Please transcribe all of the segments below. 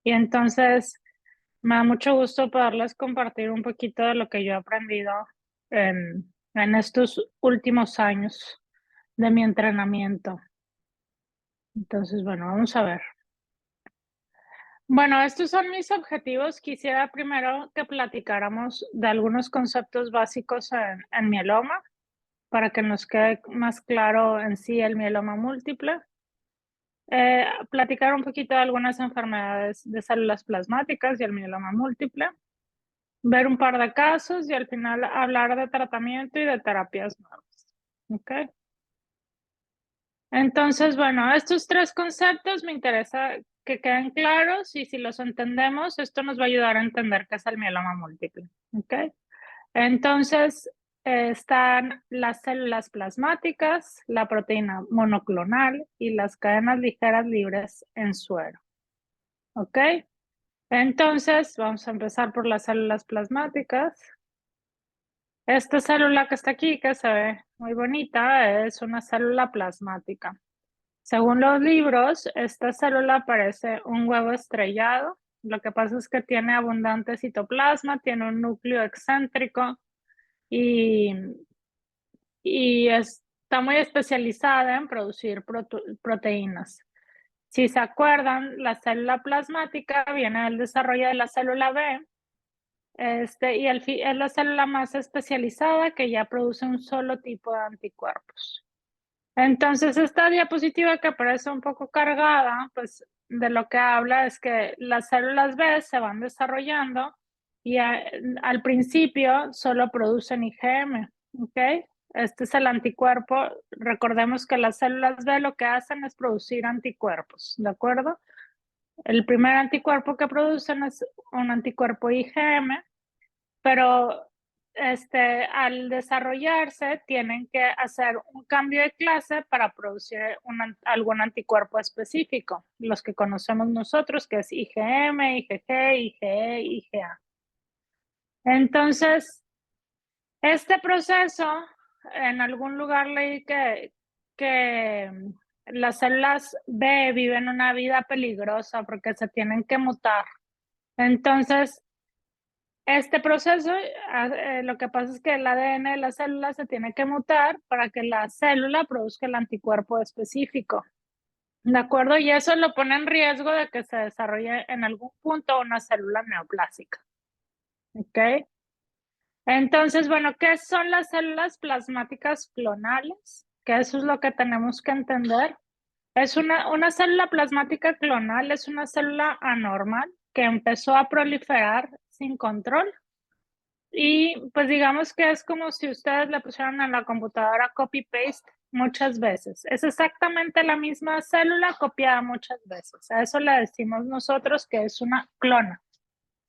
Y entonces me da mucho gusto poderles compartir un poquito de lo que yo he aprendido en estos últimos años de mi entrenamiento. Entonces, bueno, vamos a ver. Bueno, estos son mis objetivos. Quisiera primero que platicáramos de algunos conceptos básicos en mieloma para que nos quede más claro en sí el mieloma múltiple. Platicar un poquito de algunas enfermedades de células plasmáticas y el mieloma múltiple. Ver un par de casos y al final hablar de tratamiento y de terapias nuevas. ¿Ok? Entonces, bueno, estos tres conceptos me interesa que queden claros y si los entendemos, esto nos va a ayudar a entender qué es el mieloma múltiple. ¿Ok? Entonces, están las células plasmáticas, la proteína monoclonal y las cadenas ligeras libres en suero. ¿Ok? Entonces, vamos a empezar por las células plasmáticas. Esta célula que está aquí, que se ve muy bonita, es una célula plasmática. Según los libros, esta célula parece un huevo estrellado. Lo que pasa es que tiene abundante citoplasma, tiene un núcleo excéntrico y, y está muy especializada en producir proteínas. Si se acuerdan, la célula plasmática viene del desarrollo de la célula B, y es la célula más especializada que ya produce un solo tipo de anticuerpos. Entonces, esta diapositiva que parece un poco cargada, pues de lo que habla es que las células B se van desarrollando y al principio solo producen IgM, ¿ok? Este es el anticuerpo. Recordemos que las células B lo que hacen es producir anticuerpos, ¿de acuerdo? El primer anticuerpo que producen es un anticuerpo IgM, pero al desarrollarse tienen que hacer un cambio de clase para producir algún anticuerpo específico, los que conocemos nosotros, que es IgM, IgG, IgE, IgA. Entonces, este proceso, en algún lugar leí que las células B viven una vida peligrosa porque se tienen que mutar. Entonces, este proceso, lo que pasa es que el ADN de la célula se tiene que mutar para que la célula produzca el anticuerpo específico. ¿De acuerdo? Y eso lo pone en riesgo de que se desarrolle en algún punto una célula neoplásica. ¿Ok? Entonces, bueno, ¿qué son las células plasmáticas clonales? Que eso es lo que tenemos que entender. Es una célula plasmática clonal, es una célula anormal que empezó a proliferar sin control. Y pues digamos que es como si ustedes le pusieran a la computadora copy-paste muchas veces. Es exactamente la misma célula copiada muchas veces. A eso le decimos nosotros que es una clona.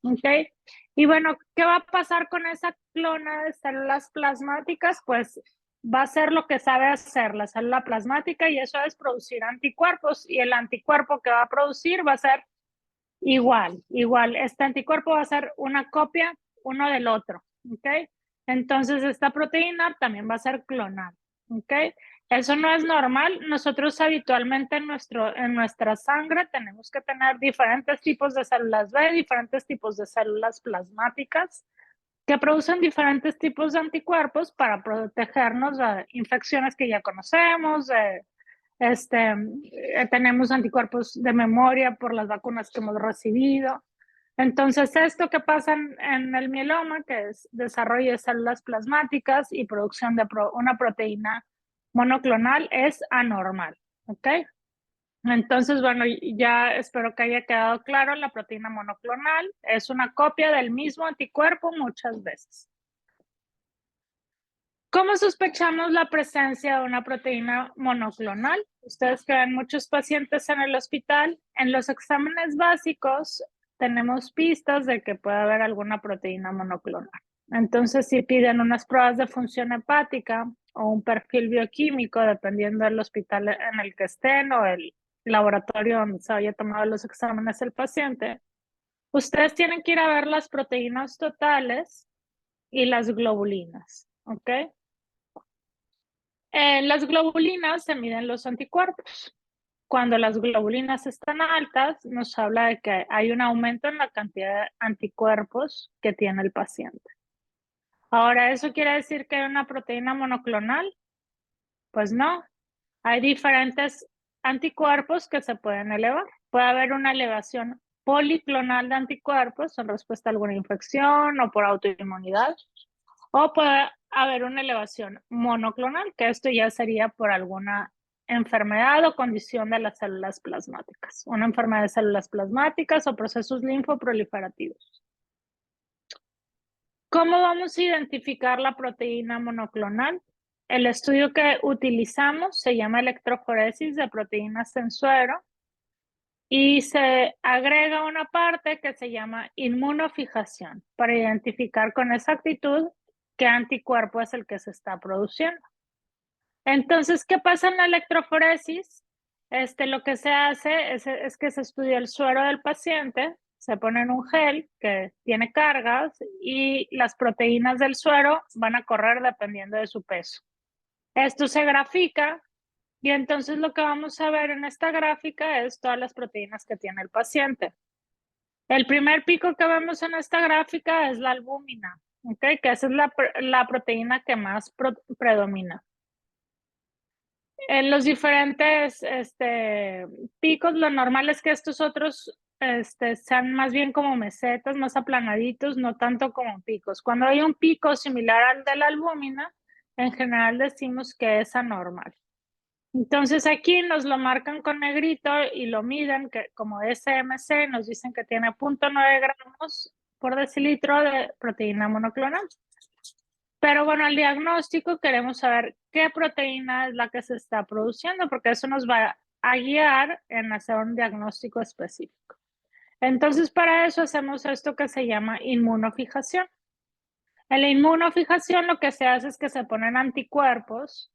¿Ok? Y bueno, ¿qué va a pasar con esa clona de células plasmáticas? Pues va a ser lo que sabe hacer la célula plasmática y eso es producir anticuerpos y el anticuerpo que va a producir va a ser igual. Este anticuerpo va a ser una copia uno del otro, ¿ok? Entonces esta proteína también va a ser clonal, ¿ok? Eso no es normal. Nosotros habitualmente en nuestra sangre tenemos que tener diferentes tipos de células B, diferentes tipos de células plasmáticas que producen diferentes tipos de anticuerpos para protegernos de infecciones que ya conocemos, tenemos anticuerpos de memoria por las vacunas que hemos recibido. Entonces, esto que pasa en el mieloma, que es desarrollo de células plasmáticas y producción de una proteína monoclonal, es anormal. ¿Ok? Entonces, bueno, ya espero que haya quedado claro, la proteína monoclonal es una copia del mismo anticuerpo muchas veces. ¿Cómo sospechamos la presencia de una proteína monoclonal? Ustedes que ven muchos pacientes en el hospital, en los exámenes básicos tenemos pistas de que puede haber alguna proteína monoclonal. Entonces, si piden unas pruebas de función hepática o un perfil bioquímico, dependiendo del hospital en el que estén o el laboratorio donde se haya tomado los exámenes el paciente, ustedes tienen que ir a ver las proteínas totales y las globulinas, ¿ok? En las globulinas se miden los anticuerpos. cuando las globulinas están altas, nos habla de que hay un aumento en la cantidad de anticuerpos que tiene el paciente. Ahora, ¿eso quiere decir que hay una proteína monoclonal? Pues no. Hay diferentes anticuerpos que se pueden elevar. Puede haber una elevación policlonal de anticuerpos en respuesta a alguna infección o por autoinmunidad, o puede haber una elevación monoclonal, que esto ya sería por alguna enfermedad o condición de las células plasmáticas, una enfermedad de células plasmáticas o procesos linfoproliferativos. ¿Cómo vamos a identificar la proteína monoclonal? El estudio que utilizamos se llama electroforesis de proteínas en suero y se agrega una parte que se llama inmunofijación para identificar con exactitud qué anticuerpo es el que se está produciendo. Entonces, ¿qué pasa en la electroforesis? Lo que se hace es que se estudia el suero del paciente, se pone en un gel que tiene cargas y las proteínas del suero van a correr dependiendo de su peso. Esto se grafica y entonces lo que vamos a ver en esta gráfica es todas las proteínas que tiene el paciente. El primer pico que vemos en esta gráfica es la albúmina, ¿okay? Que esa es la proteína que más predomina. En los diferentes picos, lo normal es que estos otros sean más bien como mesetas, más aplanaditos, no tanto como picos. Cuando hay un pico similar al de la albúmina, en general decimos que es anormal. Entonces aquí nos lo marcan con negrito y lo miden que como SMC, nos dicen que tiene 0.9 gramos por decilitro de proteína monoclonal. Pero bueno, al diagnóstico queremos saber qué proteína es la que se está produciendo, porque eso nos va a guiar en hacer un diagnóstico específico. Entonces, para eso hacemos esto que se llama inmunofijación. En la inmunofijación lo que se hace es que se ponen anticuerpos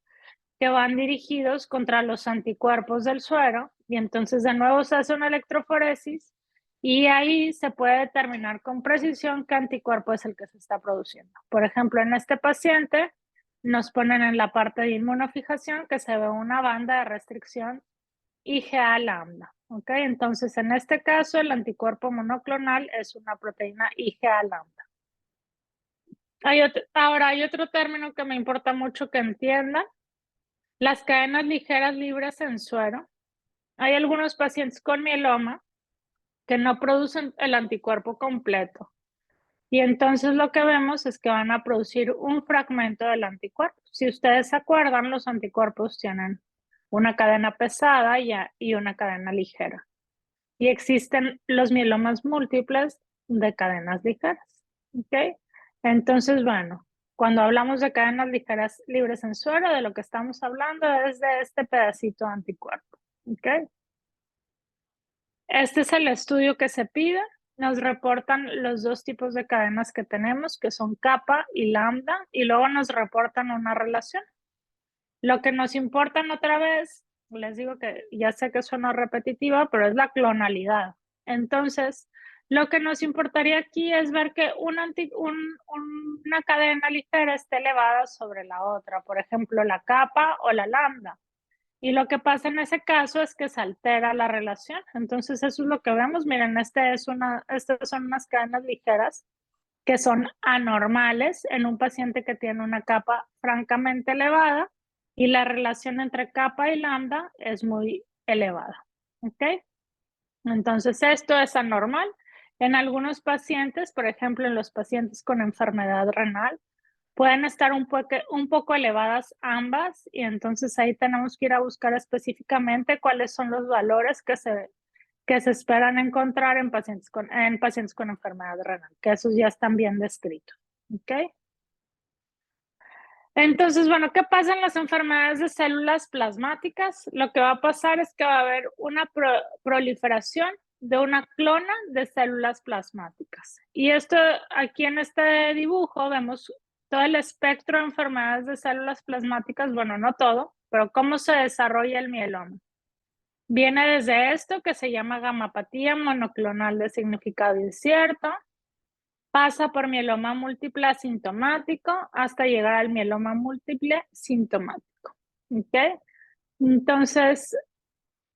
que van dirigidos contra los anticuerpos del suero y entonces de nuevo se hace una electroforesis y ahí se puede determinar con precisión qué anticuerpo es el que se está produciendo. Por ejemplo, en este paciente nos ponen en la parte de inmunofijación que se ve una banda de restricción IgA lambda. ¿Ok? Entonces, en este caso, el anticuerpo monoclonal es una proteína IgA lambda. Ahora, hay otro término que me importa mucho que entiendan. Las cadenas ligeras libres en suero. Hay algunos pacientes con mieloma que no producen el anticuerpo completo. Y entonces lo que vemos es que van a producir un fragmento del anticuerpo. Si ustedes se acuerdan, los anticuerpos tienen una cadena pesada y una cadena ligera. Y existen los mielomas múltiples de cadenas ligeras. ¿Ok? Entonces, bueno, cuando hablamos de cadenas ligeras libres en suero, de lo que estamos hablando es de este pedacito de anticuerpo. ¿Ok? Este es el estudio que se pide. Nos reportan los dos tipos de cadenas que tenemos, que son kappa y lambda, y luego nos reportan una relación. Lo que nos importa otra vez, les digo que ya sé que suena repetitiva, pero es la clonalidad. Entonces, lo que nos importaría aquí es ver que una cadena ligera esté elevada sobre la otra, por ejemplo, la kappa o la lambda. Y lo que pasa en ese caso es que se altera la relación. Entonces, eso es lo que vemos. Miren, estas son unas cadenas ligeras que son anormales en un paciente que tiene una kappa francamente elevada y la relación entre kappa y lambda es muy elevada. ¿Ok? Entonces, esto es anormal. En algunos pacientes, por ejemplo, en los pacientes con enfermedad renal, pueden estar un poco elevadas ambas y entonces ahí tenemos que ir a buscar específicamente cuáles son los valores que se esperan encontrar en pacientes con enfermedad renal, que esos ya están bien descritos. ¿Ok? Entonces, bueno, ¿qué pasa en las enfermedades de células plasmáticas? Lo que va a pasar es que va a haber una proliferación de una clona de células plasmáticas. Y esto, aquí en este dibujo, vemos todo el espectro de enfermedades de células plasmáticas, bueno, no todo, pero cómo se desarrolla el mieloma. Viene desde esto que se llama gamapatía monoclonal de significado incierto, pasa por mieloma múltiple asintomático hasta llegar al mieloma múltiple sintomático. ¿Ok? Entonces,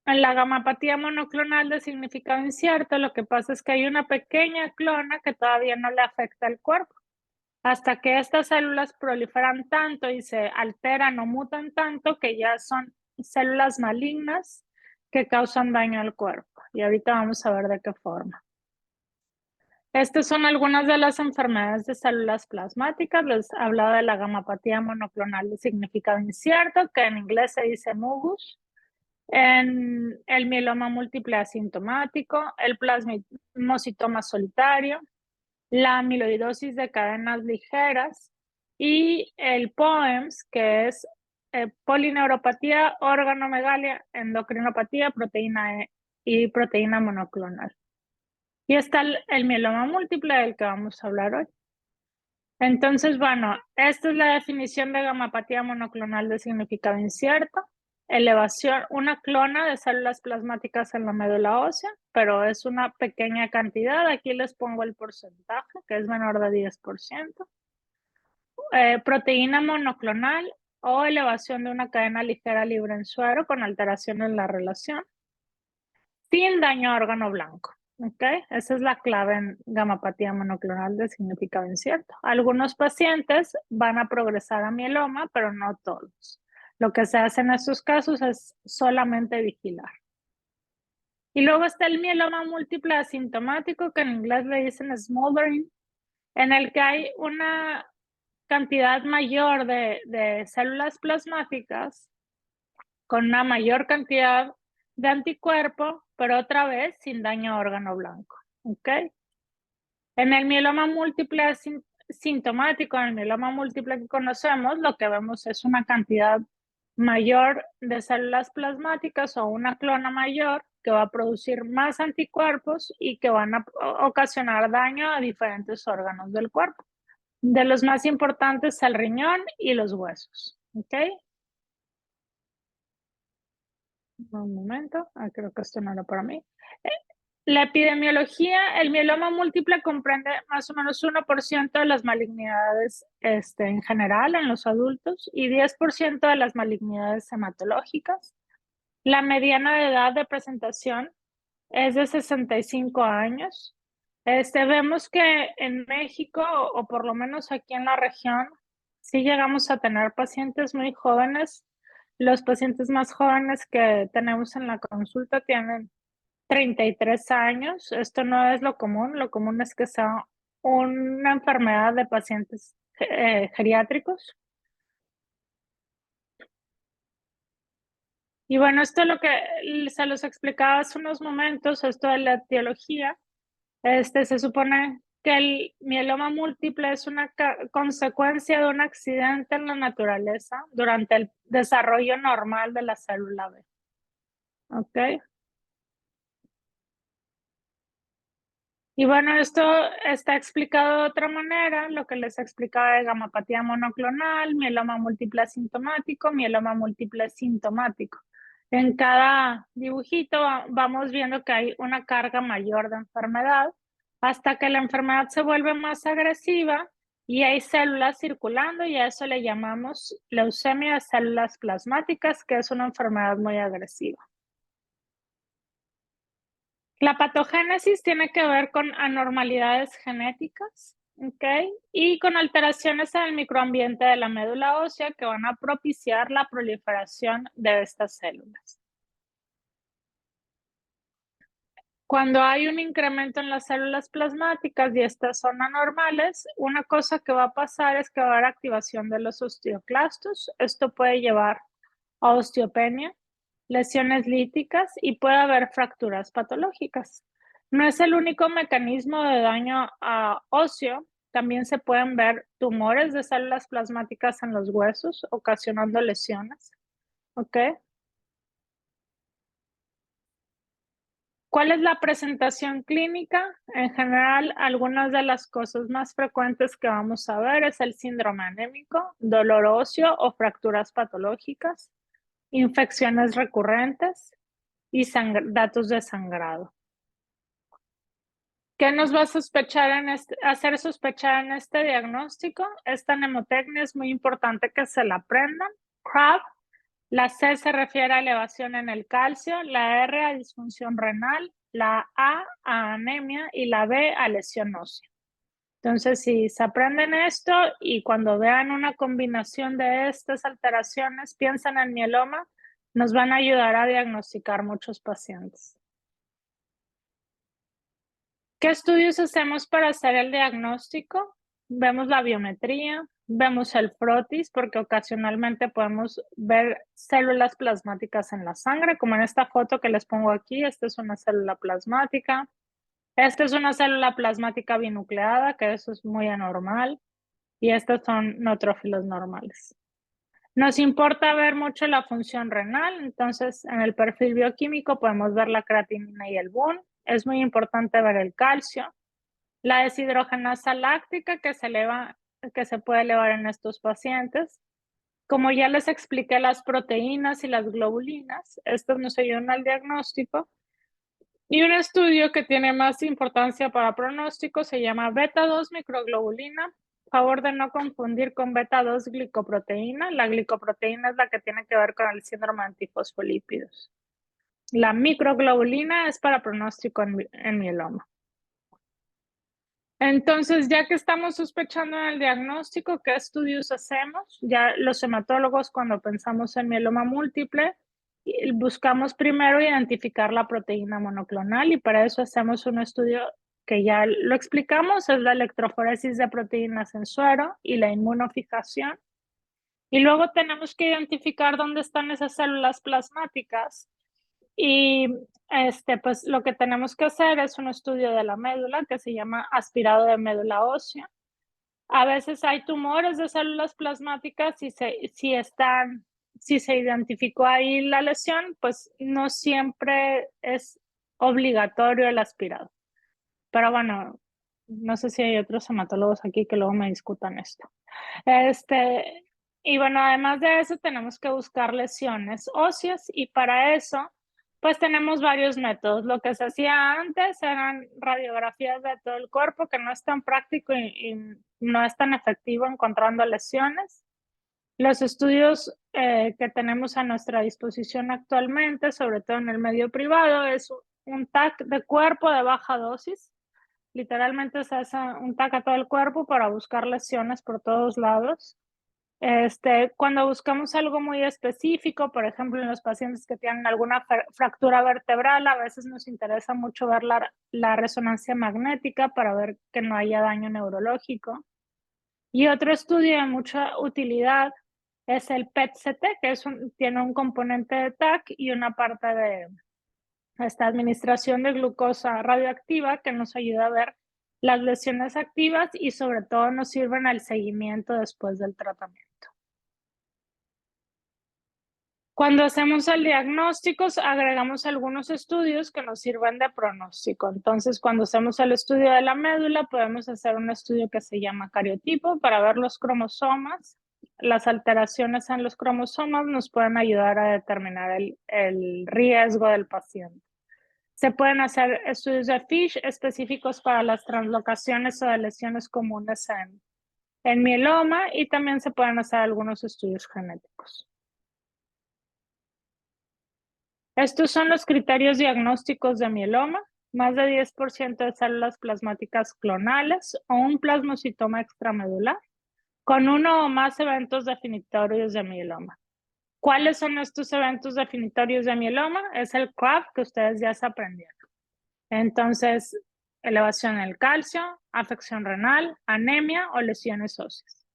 En la gamapatía monoclonal de significado incierto, lo que pasa es que hay una pequeña clona que todavía no le afecta al cuerpo. Hasta que estas células proliferan tanto y se alteran o mutan tanto que ya son células malignas que causan daño al cuerpo. Y ahorita vamos a ver de qué forma. Estas son algunas de las enfermedades de células plasmáticas. Les hablaba de la gamapatía monoclonal de significado incierto, que en inglés se dice MUGUS. En el mieloma múltiple asintomático, el plasmocitoma solitario, la amiloidosis de cadenas ligeras y el POEMS, que es polineuropatía, organomegalia, endocrinopatía, proteína E y proteína monoclonal. Y está el mieloma múltiple del que vamos a hablar hoy. Entonces, bueno, esta es la definición de gamapatía monoclonal de significado incierto. Elevación, una clona de células plasmáticas en la médula ósea, pero es una pequeña cantidad. Aquí les pongo el porcentaje, que es menor de 10%. Proteína monoclonal o elevación de una cadena ligera libre en suero con alteración en la relación, sin daño a órgano blanco. ¿Okay? Esa es la clave en gamapatía monoclonal de significado incierto. Algunos pacientes van a progresar a mieloma, pero no todos. Lo que se hace en estos casos es solamente vigilar. Y luego está el mieloma múltiple asintomático, que en inglés le dicen smoldering, en el que hay una cantidad mayor de células plasmáticas con una mayor cantidad de anticuerpo, pero otra vez sin daño a órgano blanco. ¿Ok? En el mieloma múltiple asintomático, en el mieloma múltiple que conocemos, lo que vemos es una cantidad mayor de células plasmáticas o una clona mayor que va a producir más anticuerpos y que van a ocasionar daño a diferentes órganos del cuerpo. De los más importantes, el riñón y los huesos. ¿Ok? Un momento. Creo que esto no era para mí. La epidemiología, el mieloma múltiple comprende más o menos 1% de las malignidades en general en los adultos y 10% de las malignidades hematológicas. La mediana de edad de presentación es de 65 años. Vemos que en México, o por lo menos aquí en la región, sí llegamos a tener pacientes muy jóvenes. Los pacientes más jóvenes que tenemos en la consulta tienen 33 años. Esto no es lo común es que sea una enfermedad de pacientes geriátricos. Y bueno, esto es lo que se los explicaba hace unos momentos, esto de la etiología. Se supone que el mieloma múltiple es una consecuencia de un accidente en la naturaleza durante el desarrollo normal de la célula B. ¿Ok? Y bueno, esto está explicado de otra manera, lo que les explicaba de gamapatía monoclonal, mieloma múltiple asintomático, mieloma múltiple sintomático. En cada dibujito vamos viendo que hay una carga mayor de enfermedad hasta que la enfermedad se vuelve más agresiva y hay células circulando y a eso le llamamos leucemia de células plasmáticas, que es una enfermedad muy agresiva. La patogénesis tiene que ver con anormalidades genéticas, ¿ok? Y con alteraciones en el microambiente de la médula ósea que van a propiciar la proliferación de estas células. Cuando hay un incremento en las células plasmáticas y estas son anormales, una cosa que va a pasar es que va a haber activación de los osteoclastos. Esto puede llevar a osteopenia, lesiones líticas y puede haber fracturas patológicas. No es el único mecanismo de daño óseo, también se pueden ver tumores de células plasmáticas en los huesos, ocasionando lesiones. ¿Ok? ¿Cuál es la presentación clínica? En general, algunas de las cosas más frecuentes que vamos a ver es el síndrome anémico, dolor óseo o fracturas patológicas, infecciones recurrentes y datos de sangrado. ¿Qué nos va a hacer sospechar en este diagnóstico? Esta mnemotecnia es muy importante que se la aprendan. CRAB La C se refiere a elevación en el calcio, la R a disfunción renal, la A anemia y la B a lesión ósea. Entonces, si se aprenden esto y cuando vean una combinación de estas alteraciones, piensan en mieloma, nos van a ayudar a diagnosticar muchos pacientes. ¿Qué estudios hacemos para hacer el diagnóstico? Vemos la biometría, vemos el frotis, porque ocasionalmente podemos ver células plasmáticas en la sangre, como en esta foto que les pongo aquí. Esta es una célula plasmática. Esta es una célula plasmática binucleada, que eso es muy anormal. Y estos son neutrófilos normales. Nos importa ver mucho la función renal, entonces en el perfil bioquímico podemos ver la creatinina y el BUN. Es muy importante ver el calcio. La deshidrogenasa láctica que se puede elevar en estos pacientes. Como ya les expliqué, las proteínas y las globulinas, estos nos ayudan al diagnóstico. Y un estudio que tiene más importancia para pronóstico se llama beta-2 microglobulina. Favor de no confundir con beta-2 glicoproteína. La glicoproteína es la que tiene que ver con el síndrome de antifosfolípidos. La microglobulina es para pronóstico en mieloma. Entonces, ya que estamos sospechando en el diagnóstico, ¿qué estudios hacemos? Ya los hematólogos, cuando pensamos en mieloma múltiple, buscamos primero identificar la proteína monoclonal y para eso hacemos un estudio que ya lo explicamos, es la electroforesis de proteínas en suero y la inmunofijación. Y luego tenemos que identificar dónde están esas células plasmáticas y pues lo que tenemos que hacer es un estudio de la médula que se llama aspirado de médula ósea. A veces hay tumores de células plasmáticas y si se identificó ahí la lesión, pues no siempre es obligatorio el aspirado. Pero bueno, no sé si hay otros hematólogos aquí que luego me discutan esto. Y bueno, además de eso, tenemos que buscar lesiones óseas y para eso, pues tenemos varios métodos. Lo que se hacía antes eran radiografías de todo el cuerpo, que no es tan práctico y no es tan efectivo encontrando lesiones. Los estudios que tenemos a nuestra disposición actualmente, sobre todo en el medio privado, es un TAC de cuerpo de baja dosis. Literalmente se hace un TAC a todo el cuerpo para buscar lesiones por todos lados. Cuando buscamos algo muy específico, por ejemplo, en los pacientes que tienen alguna fractura vertebral, a veces nos interesa mucho ver la resonancia magnética para ver que no haya daño neurológico. Y otro estudio de mucha utilidad es el PET-CT, que tiene un componente de TAC y una parte de esta administración de glucosa radioactiva que nos ayuda a ver las lesiones activas y sobre todo nos sirven al seguimiento después del tratamiento. Cuando hacemos el diagnóstico, agregamos algunos estudios que nos sirven de pronóstico. Entonces, cuando hacemos el estudio de la médula, podemos hacer un estudio que se llama cariotipo para ver los cromosomas. Las alteraciones en los cromosomas nos pueden ayudar a determinar el riesgo del paciente. Se pueden hacer estudios de FISH específicos para las translocaciones o de lesiones comunes en mieloma y también se pueden hacer algunos estudios genéticos. Estos son los criterios diagnósticos de mieloma, más de 10% de células plasmáticas clonales o un plasmocitoma extramedular con uno o más eventos definitorios de mieloma. ¿Cuáles son estos eventos definitorios de mieloma? Es el CRAB que ustedes ya se aprendieron. Entonces, elevación del calcio, afección renal, anemia o lesiones óseas.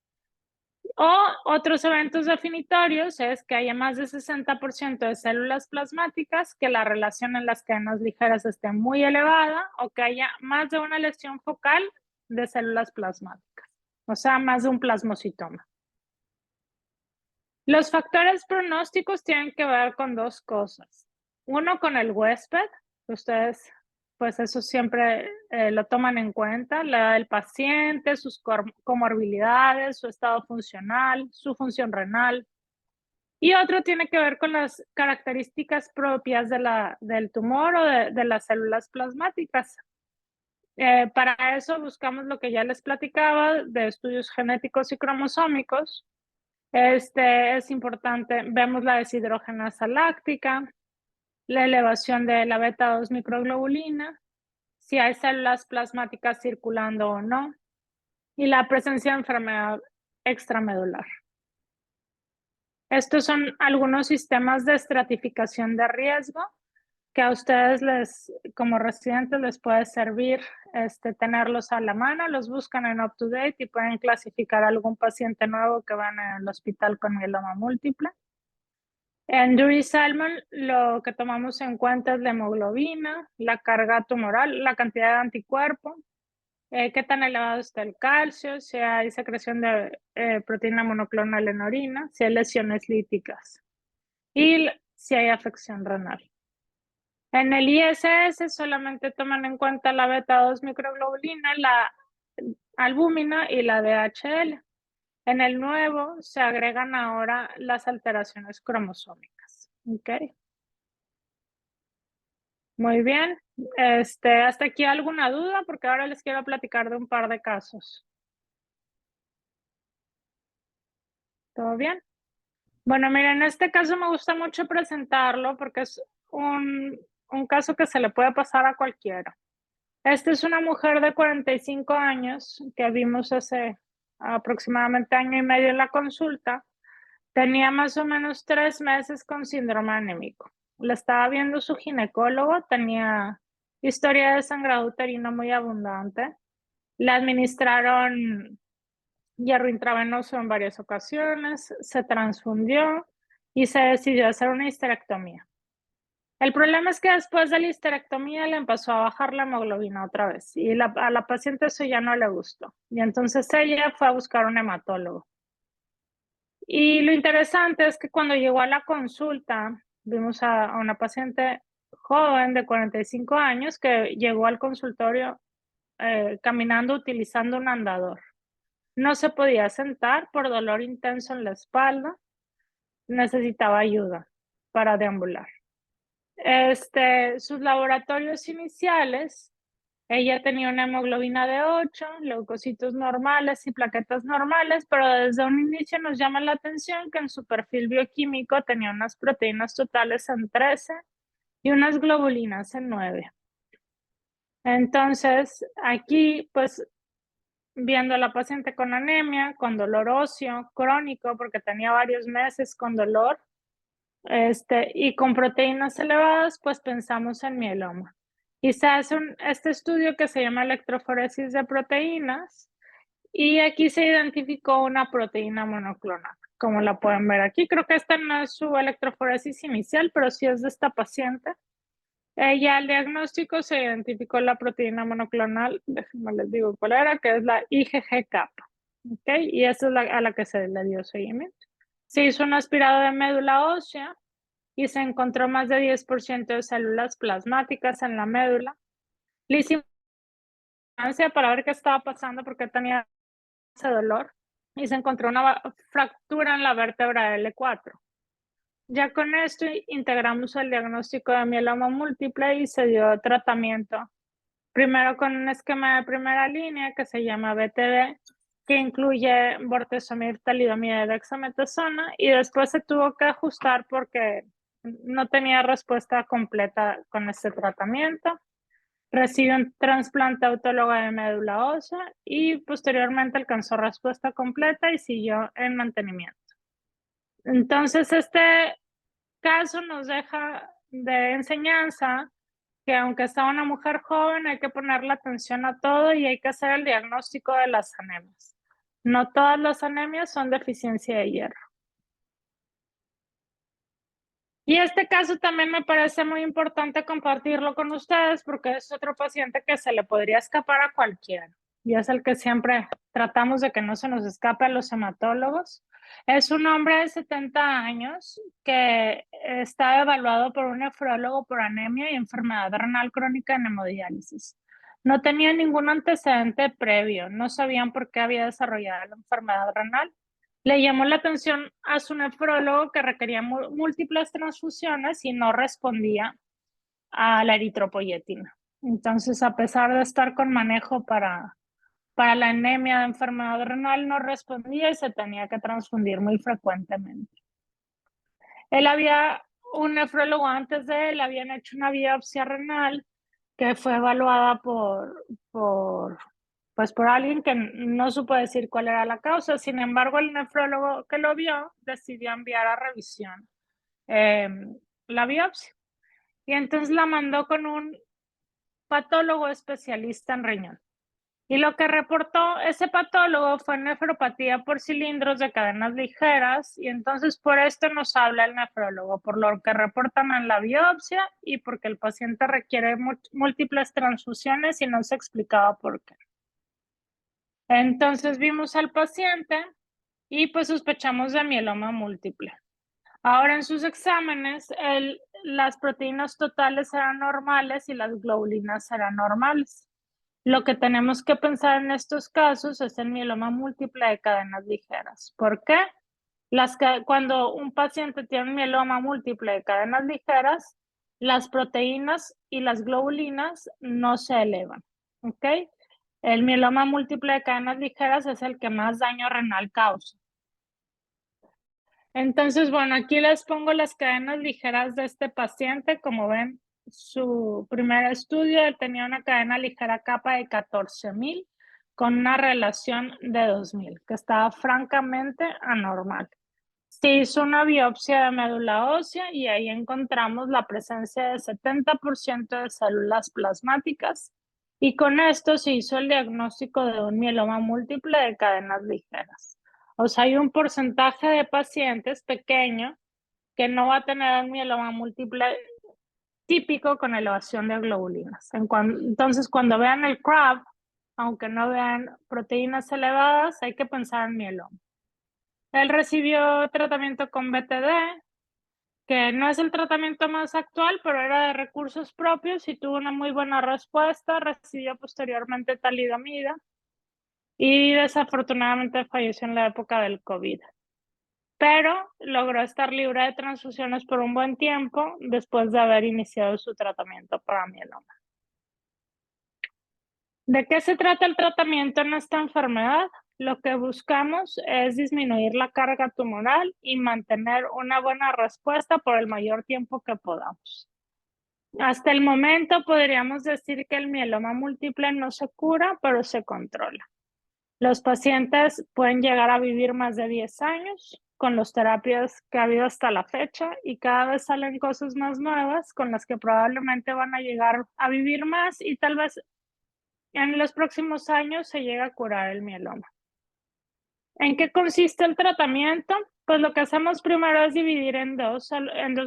O otros eventos definitorios es que haya más de 60% de células plasmáticas, que la relación en las cadenas ligeras esté muy elevada o que haya más de una lesión focal de células plasmáticas, o sea, más de un plasmocitoma. Los factores pronósticos tienen que ver con dos cosas. Uno, con el huésped, ustedes pues eso siempre lo toman en cuenta, la edad del paciente, sus comorbilidades, su estado funcional, su función renal. Y otro tiene que ver con las características propias del tumor o de las células plasmáticas. Para eso buscamos lo que ya les platicaba de estudios genéticos y cromosómicos. Es importante, vemos la deshidrogenasa láctica, la elevación de la beta-2 microglobulina, si hay células plasmáticas circulando o no, y la presencia de enfermedad extramedular. Estos son algunos sistemas de estratificación de riesgo que a ustedes como residentes les puede servir tenerlos a la mano, los buscan en UpToDate y pueden clasificar a algún paciente nuevo que van al hospital con mieloma múltiple. En Dury-Salmon lo que tomamos en cuenta es la hemoglobina, la carga tumoral, la cantidad de anticuerpo, qué tan elevado está el calcio, si hay secreción de proteína monoclonal en orina, si hay lesiones líticas y si hay afección renal. En el ISS solamente toman en cuenta la beta-2 microglobulina, la albúmina y la DHL. En el nuevo se agregan ahora las alteraciones cromosómicas. ¿Ok? Muy bien. ¿Hasta aquí alguna duda? Porque ahora les quiero platicar de un par de casos. ¿Todo bien? Bueno, miren, en este caso me gusta mucho presentarlo porque es un caso que se le puede pasar a cualquiera. Esta es una mujer de 45 años que vimos hace aproximadamente año y medio en la consulta. Tenía más o menos 3 meses con síndrome anémico. La estaba viendo su ginecólogo, tenía historia de sangrado uterino muy abundante. Le administraron hierro intravenoso en varias ocasiones, se transfundió y se decidió hacer una histerectomía. El problema es que después de la histerectomía le empezó a bajar la hemoglobina otra vez y a la paciente eso ya no le gustó. Y entonces ella fue a buscar un hematólogo. Y lo interesante es que cuando llegó a la consulta, vimos a una paciente joven de 45 años que llegó al consultorio caminando utilizando un andador. No se podía sentar por dolor intenso en la espalda, necesitaba ayuda para deambular. Sus laboratorios iniciales, ella tenía una hemoglobina de 8, leucocitos normales y plaquetas normales, pero desde un inicio nos llama la atención que en su perfil bioquímico tenía unas proteínas totales en 13 y unas globulinas en 9. Entonces, aquí, pues, viendo a la paciente con anemia, con dolor óseo crónico, porque tenía varios meses con dolor, y con proteínas elevadas, pues pensamos en mieloma. Y se hace este estudio que se llama electroforesis de proteínas, y aquí se identificó una proteína monoclonal, como la pueden ver aquí. Creo que esta no es su electroforesis inicial, pero sí es de esta paciente. Ya al diagnóstico se identificó la proteína monoclonal, déjenme les digo cuál era, que es la IgG-kappa. ¿Ok? Y esa es a la que se le dio seguimiento. Se hizo un aspirado de médula ósea y se encontró más de 10% de células plasmáticas en la médula. Le hicimos para ver qué estaba pasando porque tenía ese dolor y se encontró una fractura en la vértebra L4. Ya con esto integramos el diagnóstico de mieloma múltiple y se dio tratamiento. Primero con un esquema de primera línea que se llama BTD, que incluye bortezomib, talidomida y dexametasona, y después se tuvo que ajustar porque no tenía respuesta completa con este tratamiento. Recibió un trasplante autólogo de médula ósea y posteriormente alcanzó respuesta completa y siguió en mantenimiento. Entonces, este caso nos deja de enseñanza que aunque sea una mujer joven, hay que ponerle atención a todo y hay que hacer el diagnóstico de las anemias. No todas las anemias son deficiencia de hierro. Y este caso también me parece muy importante compartirlo con ustedes porque es otro paciente que se le podría escapar a cualquiera. Y es el que siempre tratamos de que no se nos escape a los hematólogos. Es un hombre de 70 años que está evaluado por un nefrólogo por anemia y enfermedad renal crónica en hemodiálisis. No tenía ningún antecedente previo, no sabían por qué había desarrollado la enfermedad renal. Le llamó la atención a su nefrólogo que requería múltiples transfusiones y no respondía a la eritropoyetina. Entonces, a pesar de estar con manejo para Para la anemia de enfermedad renal no respondía y se tenía que transfundir muy frecuentemente. Un nefrólogo antes de él, habían hecho una biopsia renal que fue evaluada por alguien que no supo decir cuál era la causa. Sin embargo, el nefrólogo que lo vio decidió enviar a revisión la biopsia. Y entonces la mandó con un patólogo especialista en riñón. Y lo que reportó ese patólogo fue nefropatía por cilindros de cadenas ligeras, y entonces por esto nos habla el nefrólogo, por lo que reportan en la biopsia y porque el paciente requiere múltiples transfusiones y no se explicaba por qué. Entonces vimos al paciente y pues sospechamos de mieloma múltiple. Ahora en sus exámenes, las proteínas totales eran normales y las globulinas eran normales. Lo que tenemos que pensar en estos casos es el mieloma múltiple de cadenas ligeras. ¿Por qué? Cuando un paciente tiene un mieloma múltiple de cadenas ligeras, las proteínas y las globulinas no se elevan. ¿Ok? El mieloma múltiple de cadenas ligeras es el que más daño renal causa. Entonces, bueno, aquí les pongo las cadenas ligeras de este paciente. Como ven, su primer estudio, él tenía una cadena ligera capa de 14,000 con una relación de 2,000, que estaba francamente anormal. Se hizo una biopsia de médula ósea y ahí encontramos la presencia de 70% de células plasmáticas, y con esto se hizo el diagnóstico de un mieloma múltiple de cadenas ligeras. O sea, hay un porcentaje de pacientes pequeño que no va a tener un mieloma múltiple típico con elevación de globulinas. Entonces, cuando vean el CRAB, aunque no vean proteínas elevadas, hay que pensar en mieloma. Él recibió tratamiento con BTD, que no es el tratamiento más actual, pero era de recursos propios y tuvo una muy buena respuesta. Recibió posteriormente talidomida y desafortunadamente falleció en la época del COVID. Pero logró estar libre de transfusiones por un buen tiempo después de haber iniciado su tratamiento para mieloma. ¿De qué se trata el tratamiento en esta enfermedad? Lo que buscamos es disminuir la carga tumoral y mantener una buena respuesta por el mayor tiempo que podamos. Hasta el momento podríamos decir que el mieloma múltiple no se cura, pero se controla. Los pacientes pueden llegar a vivir más de 10 años con las terapias que ha habido hasta la fecha, y cada vez salen cosas más nuevas con las que probablemente van a llegar a vivir más, y tal vez en los próximos años se llega a curar el mieloma. ¿En qué consiste el tratamiento? Pues lo que hacemos primero es dividir en dos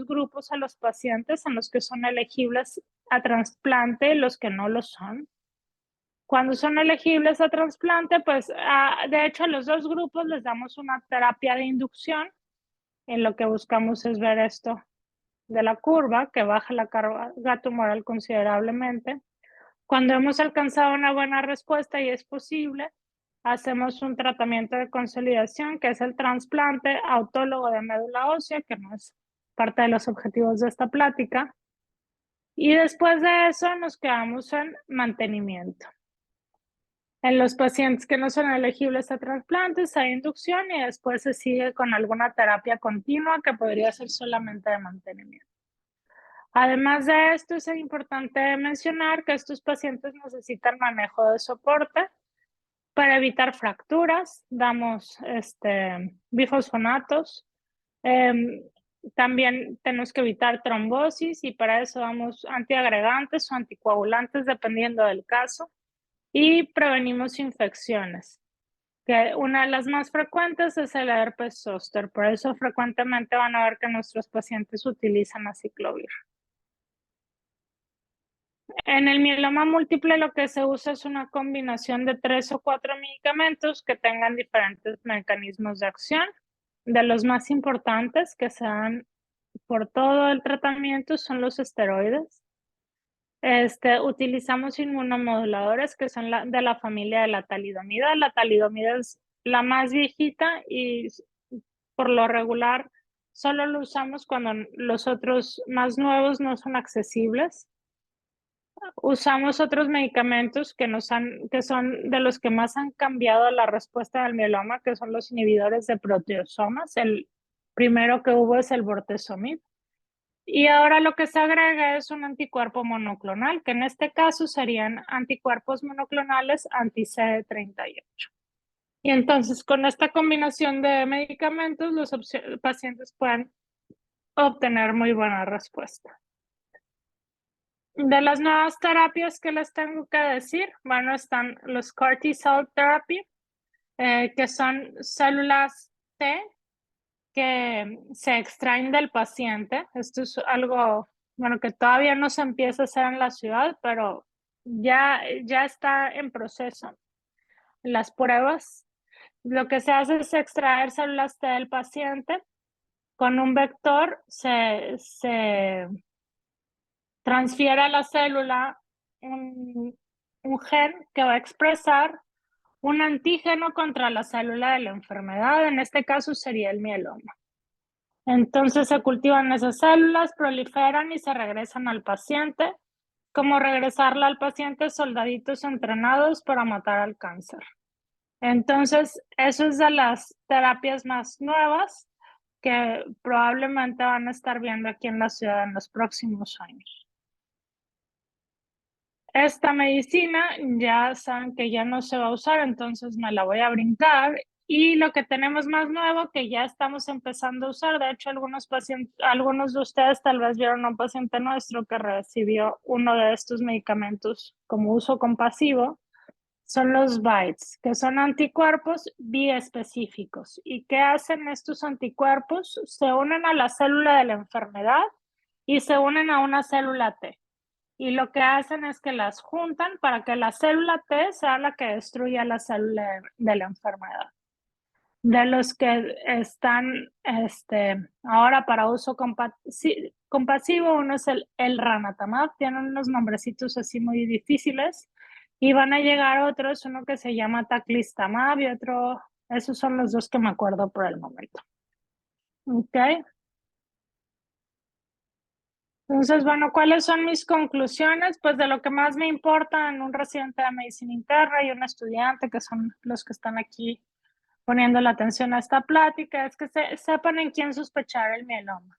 grupos a los pacientes, en los que son elegibles a trasplante y los que no lo son. Cuando son elegibles a trasplante, pues de hecho a los dos grupos les damos una terapia de inducción. En lo que buscamos es ver esto de la curva, que baja la carga tumoral considerablemente. Cuando hemos alcanzado una buena respuesta y es posible, hacemos un tratamiento de consolidación, que es el trasplante autólogo de médula ósea, que no es parte de los objetivos de esta plática. Y después de eso nos quedamos en mantenimiento. En los pacientes que no son elegibles a trasplantes hay inducción y después se sigue con alguna terapia continua que podría ser solamente de mantenimiento. Además de esto, es importante mencionar que estos pacientes necesitan manejo de soporte. Para evitar fracturas, damos bifosfonatos. También tenemos que evitar trombosis, y para eso damos antiagregantes o anticoagulantes dependiendo del caso. Y prevenimos infecciones, que una de las más frecuentes es el herpes zóster. Por eso frecuentemente van a ver que nuestros pacientes utilizan aciclovir. En el mieloma múltiple lo que se usa es una combinación de 3 o 4 medicamentos que tengan diferentes mecanismos de acción. De los más importantes que se dan por todo el tratamiento son los esteroides. Utilizamos inmunomoduladores que son de la familia de la talidomida. La talidomida es la más viejita y por lo regular solo lo usamos cuando los otros más nuevos no son accesibles. usamos otros medicamentos que son de los que más han cambiado la respuesta del mieloma, que son los inhibidores de proteasomas. El primero que hubo es el bortezomib. Y ahora lo que se agrega es un anticuerpo monoclonal, que en este caso serían anticuerpos monoclonales anti-CD38. Y entonces con esta combinación de medicamentos, los pacientes pueden obtener muy buena respuesta. De las nuevas terapias que les tengo que decir, bueno, están los CAR T-cell therapy, que son células T que se extraen del paciente. Esto es algo, bueno, que todavía no se empieza a hacer en la ciudad, pero ya está en proceso las pruebas. Lo que se hace es extraer células T del paciente. Con un vector se transfiere a la célula un gen que va a expresar un antígeno contra la célula de la enfermedad. En este caso sería el mieloma. Entonces se cultivan esas células, proliferan y se regresan al paciente, como regresarle al paciente soldaditos entrenados para matar al cáncer. Entonces, eso es de las terapias más nuevas que probablemente van a estar viendo aquí en la ciudad en los próximos años. Esta medicina ya saben que ya no se va a usar, entonces me la voy a brincar. Y lo que tenemos más nuevo, que ya estamos empezando a usar, de hecho algunos de ustedes tal vez vieron a un paciente nuestro que recibió uno de estos medicamentos como uso compasivo, son los BiTEs, que son anticuerpos biespecíficos. ¿Y qué hacen estos anticuerpos? Se unen a la célula de la enfermedad y se unen a una célula T. Y lo que hacen es que las juntan para que la célula T sea la que destruya la célula de la enfermedad. De los que están ahora para uso compasivo, uno es el ranatamab, tienen unos nombrecitos así muy difíciles, y van a llegar otros, uno que se llama taclistamab y otro, esos son los dos que me acuerdo por el momento. Ok. Entonces, bueno, ¿cuáles son mis conclusiones? Pues de lo que más me importa en un residente de medicina interna y un estudiante, que son los que están aquí poniendo la atención a esta plática, es que sepan en quién sospechar el mieloma.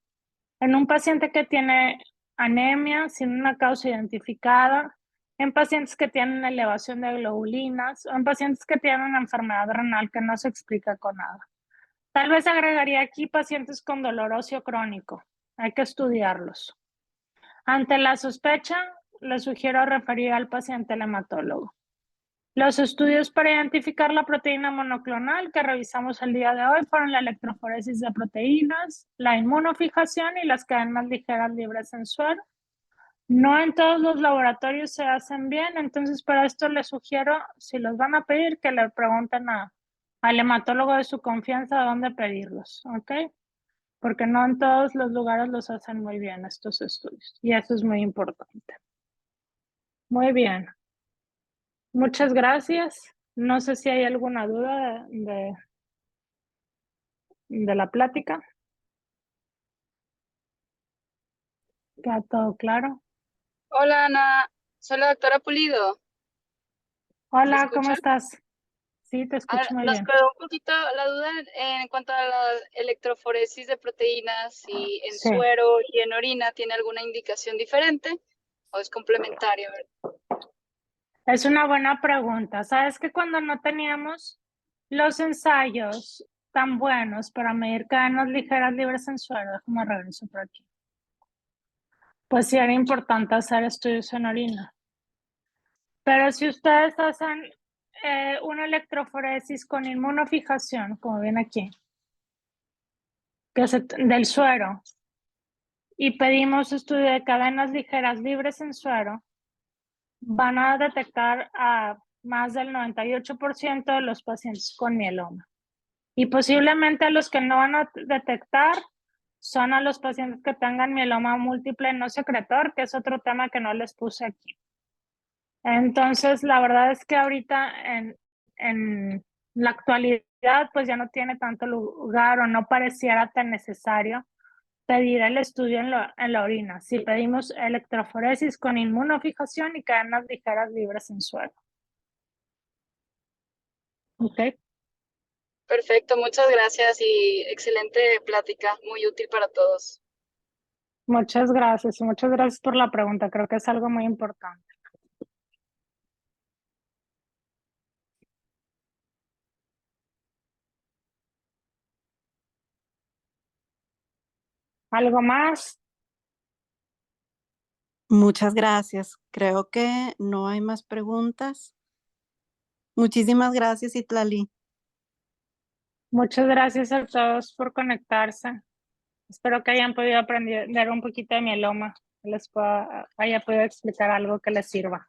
En un paciente que tiene anemia sin una causa identificada, en pacientes que tienen elevación de globulinas o en pacientes que tienen una enfermedad renal que no se explica con nada. Tal vez agregaría aquí pacientes con dolor óseo crónico. Hay que estudiarlos. Ante la sospecha, le sugiero referir al paciente al hematólogo. Los estudios para identificar la proteína monoclonal que revisamos el día de hoy fueron la electroforesis de proteínas, la inmunofijación y las cadenas ligeras libres en suero. No en todos los laboratorios se hacen bien, entonces para esto les sugiero, si los van a pedir, que le pregunten al hematólogo de su confianza dónde pedirlos, ¿ok? Porque no en todos los lugares los hacen muy bien estos estudios y eso es muy importante. Muy bien. Muchas gracias. No sé si hay alguna duda de la plática. ¿Queda todo claro? Hola Ana, soy la doctora Pulido. ¿Me Hola, ¿cómo escuchan? estás? Sí, te escucho muy Nos bien. quedó un poquito la duda en cuanto a la electroforesis de proteínas, si en Sí, suero y en orina tiene alguna indicación diferente o es complementario. es una buena pregunta. Sabes que cuando no teníamos los ensayos tan buenos para medir cadenas ligeras libres en suero, déjame regreso por aquí. Pues sí era importante hacer estudios en orina. Pero si ustedes hacen una electroforesis con inmunofijación, como ven aquí, que es del suero, y pedimos estudio de cadenas ligeras libres en suero, van a detectar a más del 98% de los pacientes con mieloma. Y posiblemente a los que no van a detectar son a los pacientes que tengan mieloma múltiple no secretor, que es otro tema que no les puse aquí. Entonces, la verdad es que ahorita en la actualidad, pues ya no tiene tanto lugar o no pareciera tan necesario pedir el estudio en la orina. Si pedimos electroforesis con inmunofijación y cadenas ligeras libres en suero. ¿Ok? Perfecto, muchas gracias y excelente plática, muy útil para todos. Muchas gracias por la pregunta. Creo que es algo muy importante. ¿Algo más? Muchas gracias. Creo que no hay más preguntas. Muchísimas gracias, Itlali. Muchas gracias a todos por conectarse. Espero que hayan podido aprender un poquito de mieloma, haya podido explicar algo que les sirva.